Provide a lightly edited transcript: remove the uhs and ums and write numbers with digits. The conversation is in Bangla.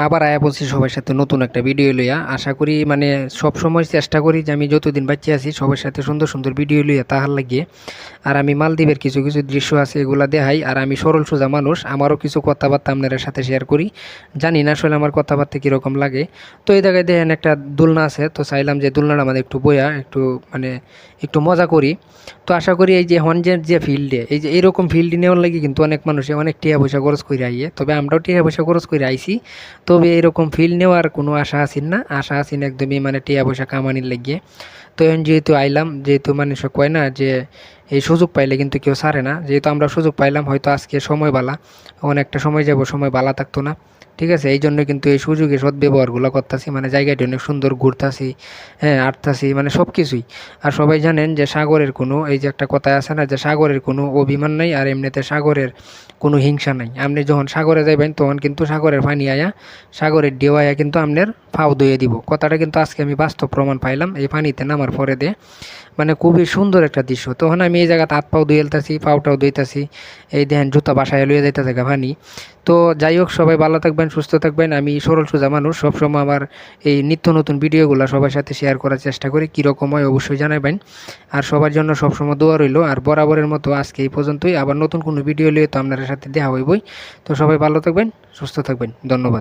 আবার আয়া বলছি সবার সাথে নতুন একটা ভিডিও লইয়া। আশা করি মানে সবসময় চেষ্টা করি যে আমি যতদিন বাচ্চা আছি সবার সাথে সুন্দর সুন্দর ভিডিও লইয়া তাহার লাগিয়ে। আর আমি মালদ্বীপের কিছু কিছু দৃশ্য আছে এগুলা দেখাই। আর আমি সরল সোজা মানুষ, আমারও কিছু কথাবার্তা আপনাদের সাথে শেয়ার করি। জানি না আসলে আমার কথাবার্তা কীরকম লাগে। তো এই জায়গায় দেখেন একটা দোলনা আছে, তো চাইলাম যে দোলনাটা আমাদের একটু বইয়া একটু মানে একটু মজা করি। তো আশা করি এই যে হনজের যে ফিল্ডে এই যে এইরকম ফিল্ডে নেওয়ার লাগে কিন্তু অনেক মানুষে অনেক টিয়া পয়সা খরচ করে আইয়ে, তবে আমরাও টিয়া পয়সা খরচ করে আইছি। তবে এরকম ফিল নেওয়ার কোনো আশা আছেন না, আশা আছেন একদমই মানে টিয়া পয়সা কামানির লাগিয়ে। তো এখন যেহেতু আইলাম, যেহেতু মানুষ কয় না যে এই সুযোগ পাইলে কিন্তু কেউ ছাড়ে না, যেহেতু আমরা সুযোগ পাইলাম হয়তো আজকে সময় বালা, অনেকটা সময় যাব সময় বালা থাকতো না। ঠিক আছে, এই জন্য কিন্তু এই সুযোগে সদ্ব্যবহারগুলো করতেছি, মানে জায়গাটি অনেক সুন্দর ঘুরতাছি, হ্যাঁ আটতাছি, মানে সব কিছুই। আর সবাই জানেন যে সাগরের কোনো এই যে একটা কথা আছে না যে সাগরের কোনো অভিমান নাই, আর এমনিতে সাগরের কোনো হিংসা নাই। আপনি যখন সাগরে যাইবেন তখন কিন্তু সাগরের পানি আয়া, সাগরের ঢেউ আয়া কিন্তু আপনার ফাও ধুয়ে দিব। কথাটা কিন্তু আজকে আমি বাস্তব প্রমাণ পাইলাম এই পানিতে নামার পরে দিয়ে। মানে খুবই সুন্দর একটা দৃশ্য। তখন আমি এই জায়গাতে হাত পাও ধুয়েলতাছি, পাওটাও ধুইতাছি, এই দেখেন জুতা বাসায় লইয়া যাইতেছে গা পানি। তো যাই হোক, সবাই ভালো থাকবেন, সুস্থ থাকবেন। আমি সরল সোজা মানুষ, সবসময় আমার এই নিত্য নতুন ভিডিওগুলো সবার সাথে শেয়ার করার চেষ্টা করি, কীরকম হয় অবশ্যই জানাবেন। আর সবার জন্য সবসময় দোয়া রইল। আর বরাবরের মতো আজকে এই পর্যন্তই, আবার নতুন কোনো ভিডিও নিয়ে তো আপনাদের সাথে দেখা হইবই। তো সবাই ভালো থাকবেন, সুস্থ থাকবেন, ধন্যবাদ।